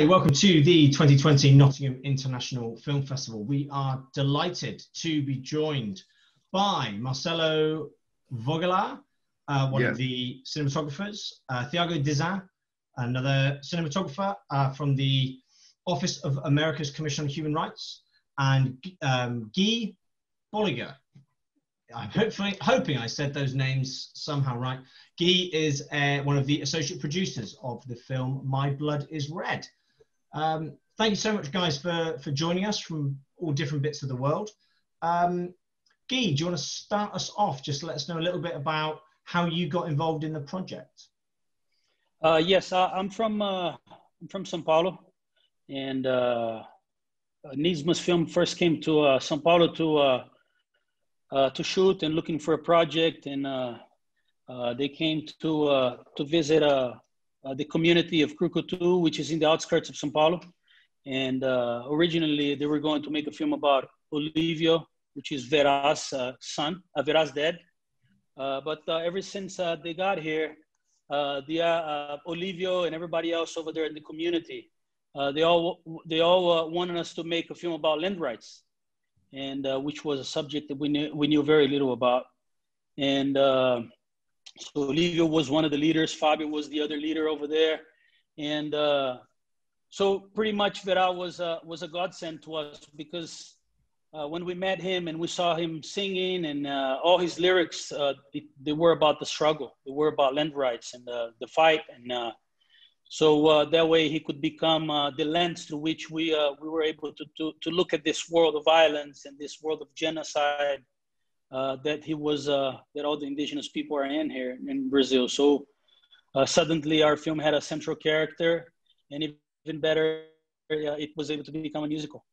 Welcome to the 2020 Nottingham International Film Festival. We are delighted to be joined by Marcelo Vogelaar, one of the cinematographers, Thiago Dezan, another cinematographer from the Office of America's Commission on Human Rights, and Guy Bolliger. I'm hoping I said those names somehow right. Guy is one of the associate producers of the film My Blood is Red. Thank you so much, guys, for joining us from all different bits of the world. Guy, do you want to start us off? Just let us know a little bit about how you got involved in the project. Yes, I'm from São Paulo, and Nisma's film first came to São Paulo to shoot and looking for a project, and they came to visit the community of Curucutu, which is in the outskirts of São Paulo. And originally they were going to make a film about Olívio, which is Vera's son, Vera's dad. But ever since they got here, Olívio and everybody else over there in the community, they all wanted us to make a film about land rights, and which was a subject that we knew very little about. And so Olívio was one of the leaders, Fabio was the other leader over there. And so pretty much Vera was a godsend to us, because when we met him and we saw him singing, and all his lyrics, they were about the struggle. They were about land rights and the fight. And so that way he could become the lens through which we were able to look at this world of violence and this world of genocide that all the indigenous people are in here in Brazil. So suddenly our film had a central character, and even better, it was able to become a musical.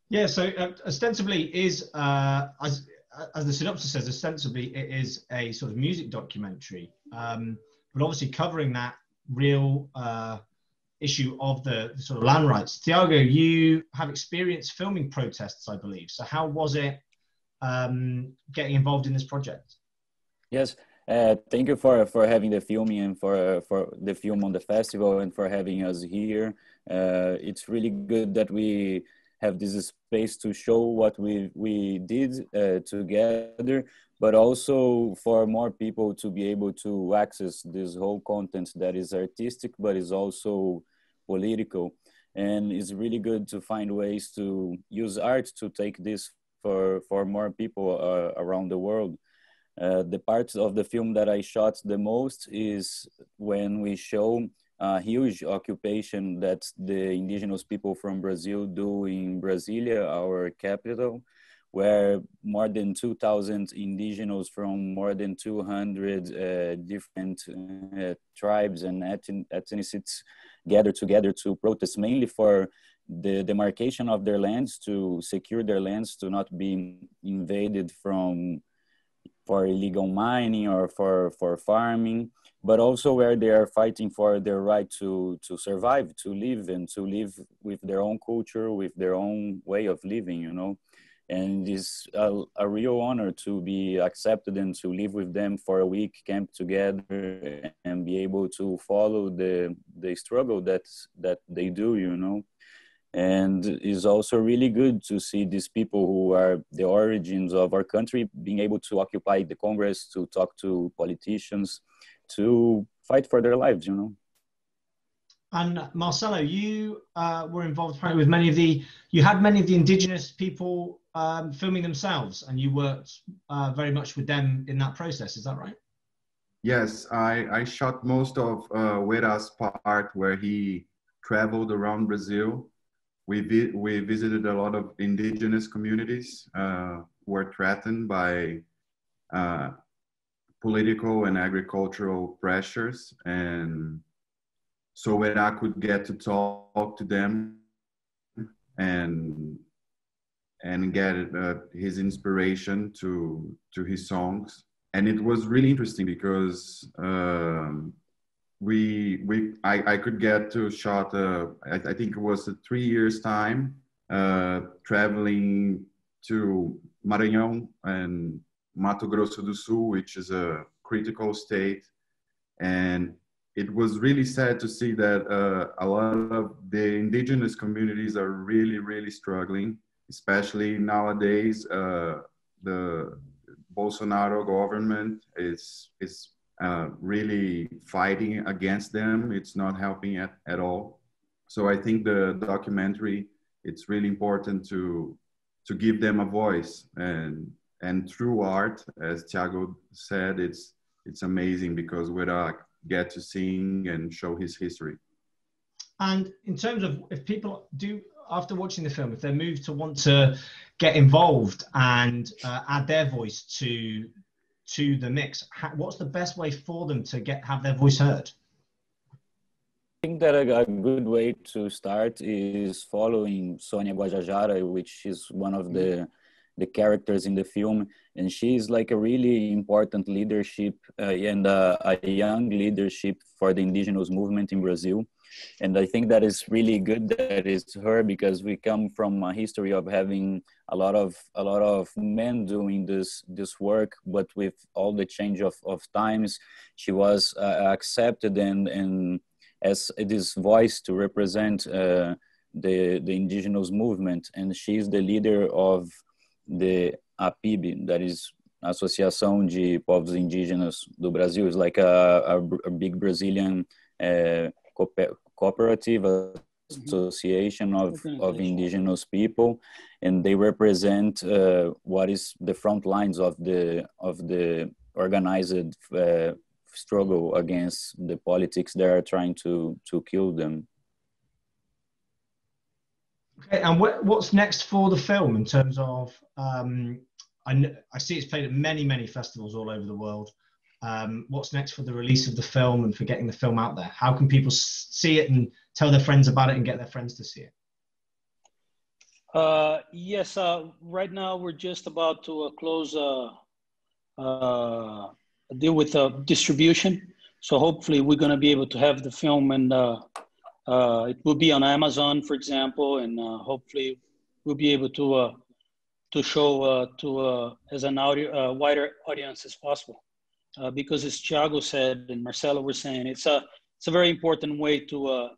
Yeah, so ostensibly is, as the synopsis says, ostensibly it is a sort of music documentary, but obviously covering that real issue of the sort of land rights. Thiago, you have experience filming protests, I believe. So how was it getting involved in this project? Yes, thank you for having the filming and for the film on the festival and for having us here. It's really good that we have this space to show what we did together, but also for more people to be able to access this whole content that is artistic, but is also political. And it's really good to find ways to use art to take this for more people around the world. The part of the film that I shot the most is when we show a huge occupation that the indigenous people from Brazil do in Brasilia, our capital, where more than 2,000 indigenous from more than 200 different tribes and ethnicities gather together to protest, mainly for the demarcation of their lands, to secure their lands to not be invaded for illegal mining or for farming, but also where they are fighting for their right to survive, to live, and to live with their own culture, with their own way of living, you know. And it's a real honor to be accepted and to live with them for a week, camp together, and be able to follow the struggle that they do, you know. And it's also really good to see these people who are the origins of our country being able to occupy the Congress, to talk to politicians, to fight for their lives, you know. And Marcelo, you were involved apparently with you had many of the indigenous people filming themselves, and you worked very much with them in that process. Is that right? Yes, I shot most of Vera's part where he traveled around Brazil. We visited a lot of indigenous communities who were threatened by political and agricultural pressures, and so Vera could get to talk to them and get his inspiration to his songs. And it was really interesting because I could get to shot I think it was 3 years time traveling to Maranhão and Mato Grosso do Sul, which is a critical state, and it was really sad to see that a lot of the indigenous communities are really, really struggling, especially nowadays. The Bolsonaro government is really fighting against them. It's not helping at all. So I think the documentary, it's really important to give them a voice, and through art, as Thiago said, it's amazing because we get to sing and show his history. And in terms of if people do, after watching the film, if they're moved to want to get involved and add their voice to the mix, what's the best way for them to have their voice heard? I think that a good way to start is following Sonia Guajajara, which is one of the characters in the film, and she's like a really important leadership and a young leadership for the indigenous movement in Brazil. And I think that is really good that it's her, because we come from a history of having a lot of men doing this work, but with all the change of times, she was accepted and as this voice to represent the indigenous movement. And she's the leader of the APIB, that is Associação de Povos Indígenas do Brasil. Is like a big Brazilian cooperative association of indigenous people, and they represent what is the front lines of the organized struggle against the politics that are trying to kill them. Okay, and what's next for the film in terms of, I see it's played at many festivals all over the world. What's next for the release of the film and for getting the film out there? How can people see it and tell their friends about it and get their friends to see it? Yes, right now we're just about to close a deal with distribution. So hopefully we're going to be able to have the film, and it will be on Amazon, for example, and hopefully we'll be able to show to as an wider audience as possible. Because as Thiago said and Marcelo were saying, it's a very important way to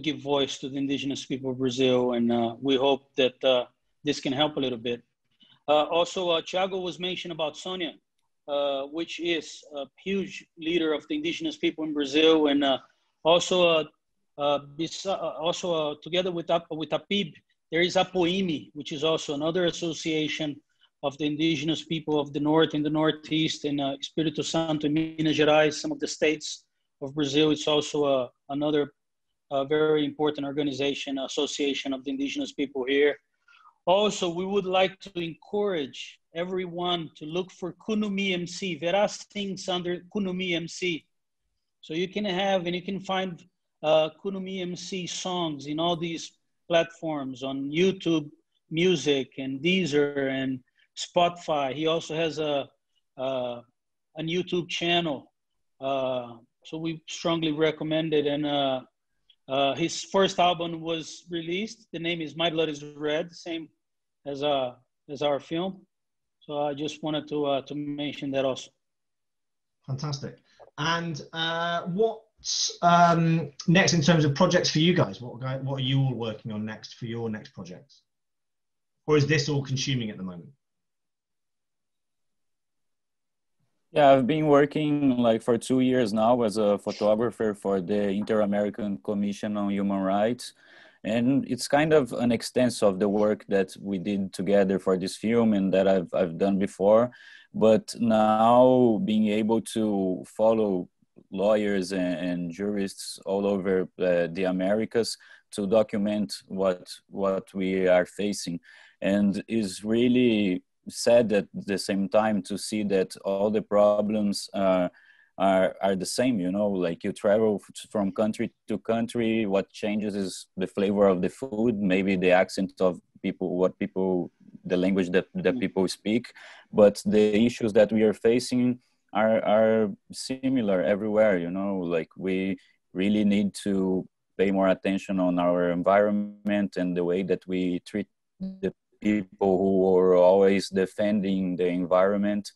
give voice to the indigenous people of Brazil, and we hope that this can help a little bit. Also, Thiago was mentioned about Sonia, which is a huge leader of the indigenous people in Brazil, and also together with APIB, there is APOIME, which is also another association of the indigenous people of the North and the Northeast, and Espírito Santo and Minas Gerais, some of the states of Brazil. It's also another very important organization, association of the indigenous people here. Also, we would like to encourage everyone to look for Kunumi MC. Verás things under Kunumi MC. So you can have and you can find Kunumi MC songs in all these platforms on YouTube Music and Deezer and Spotify. He also has a YouTube channel. So we strongly recommend it. And his first album was released. The name is My Blood is Red, same as our film. So I just wanted to mention that also. Fantastic. And what's next in terms of projects for you guys? What are you all working on next for your next projects? Or is this all consuming at the moment? Yeah, I've been working like for 2 years now as a photographer for the Inter-American Commission on Human Rights. And it's kind of an extension of the work that we did together for this film and that I've done before. But now being able to follow lawyers and jurists all over the Americas to document what we are facing. And is really sad at the same time to see that all the problems are the same, you know, like you travel from country to country, what changes is the flavor of the food, maybe the accent of people, the language that people speak, but the issues that we are facing are similar everywhere, you know, like we really need to pay more attention on our environment and the way that we treat the people who are always defending the environment,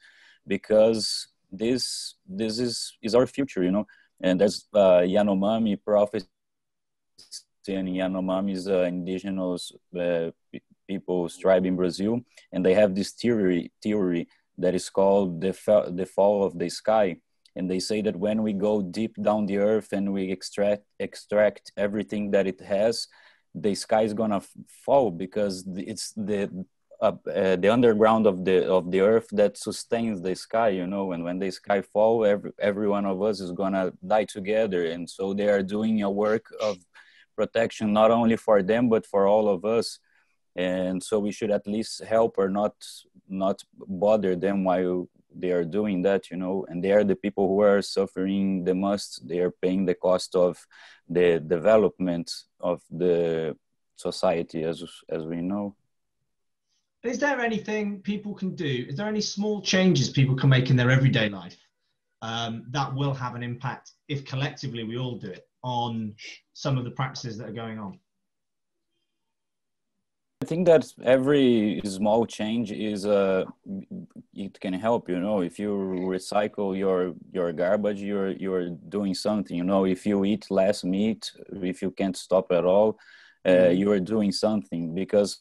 because this is our future, you know. And there's Yanomami prophecy, and Yanomami is indigenous people's tribe in Brazil, and they have this theory that is called the fall of the sky. And they say that when we go deep down the earth and we extract everything that it has, the sky is gonna fall, because it's the underground of the earth that sustains the sky, you know. And when the sky fall, every one of us is gonna die together. And so they are doing a work of protection, not only for them but for all of us. And so we should at least help, or not bother them while they are doing that, you know. And they are the people who are suffering the most. They are paying the cost of the development of the society, as we know. Is there anything people can do? Is there any small changes people can make in their everyday life that will have an impact, if collectively we all do it, on some of the practices that are going on? I think that every small change is it can help, you know. If you recycle your garbage, you're doing something, you know. If you eat less meat, if you can't stop at all, you are doing something. Because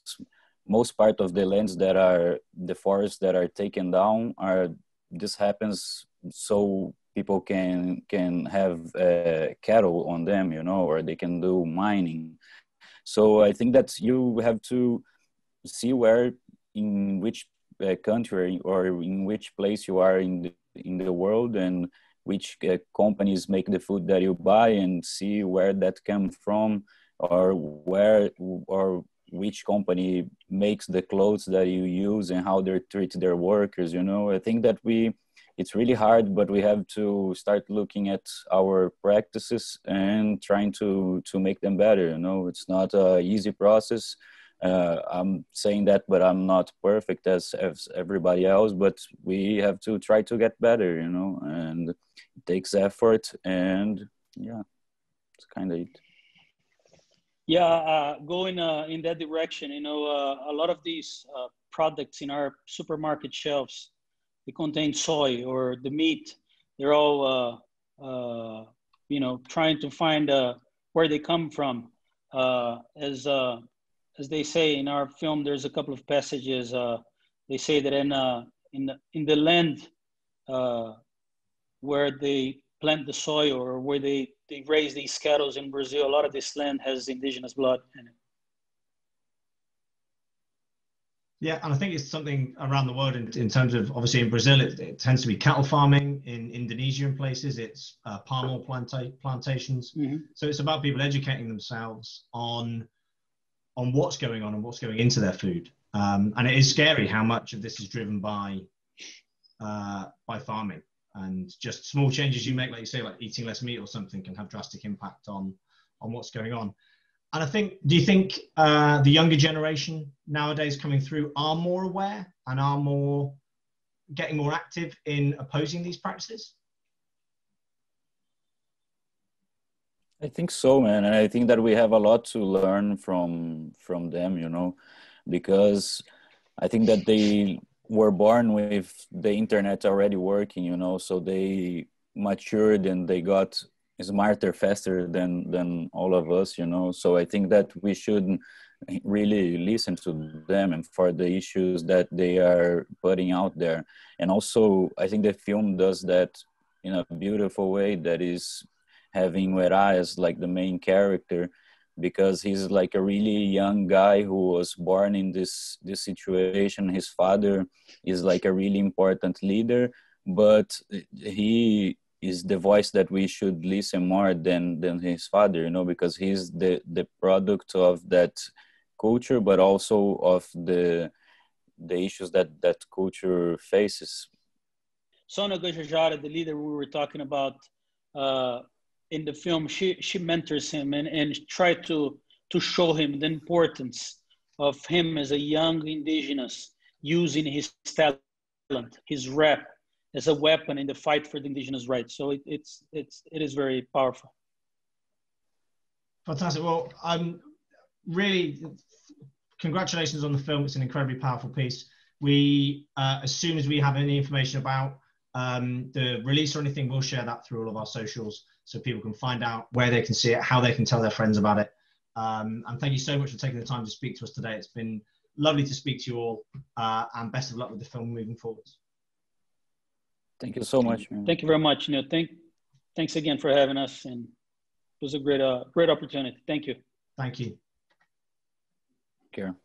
most part of the lands that are the forests that are taken down this happens so people can have cattle on them, you know, or they can do mining. So I think that you have to see in which country or in which place you are in the world, and which companies make the food that you buy, and see where that comes from, or which company makes the clothes that you use, and how they treat their workers, you know. I think that it's really hard, but we have to start looking at our practices and trying to make them better, you know. It's not an easy process. I'm saying that, but I'm not perfect as everybody else, but we have to try to get better, you know, and it takes effort. And yeah, it's kind of it. Yeah, going in that direction, you know, a lot of these products in our supermarket shelves, they contain soy or the meat. They're all, you know, trying to find where they come from. As they say in our film, there's a couple of passages. They say that in the land where they plant the soy, or where they raise these cattle in Brazil, a lot of this land has indigenous blood in it. Yeah, and I think it's something around the world in terms of, obviously in Brazil, it tends to be cattle farming. In Indonesia and places, it's palm oil plantations. Mm-hmm. So it's about people educating themselves on what's going on and what's going into their food. And it is scary how much of this is driven by farming. And just small changes you make, like you say, like eating less meat or something, can have drastic impact on what's going on. And I think, do you think the younger generation nowadays coming through are more aware and are getting more active in opposing these practices? I think so, man. And I think that we have a lot to learn from them, you know, because I think that they were born with the internet already working, you know, so they matured and they got smarter faster than all of us, you know. So I think that we should really listen to them and for the issues that they are putting out there. And also I think the film does that in a beautiful way, that is having Uera as like the main character, because he's like a really young guy who was born in this situation. His father is like a really important leader, but he is the voice that we should listen more than his father, you know, because he's the product of that culture, but also of the issues that culture faces. Sona Gajajara, the leader we were talking about in the film, she mentors him and try to show him the importance of him as a young indigenous using his talent, his rap, as a weapon in the fight for the indigenous rights. So it is very powerful. Fantastic. Well, really, congratulations on the film. It's an incredibly powerful piece. We, as soon as we have any information about the release or anything, we'll share that through all of our socials so people can find out where they can see it, how they can tell their friends about it. And thank you so much for taking the time to speak to us today. It's been lovely to speak to you all, and best of luck with the film moving forward. Thank you so much, man. Thank you very much. Thanks again for having us, and it was a great opportunity. Thank you. Thank you. Take care.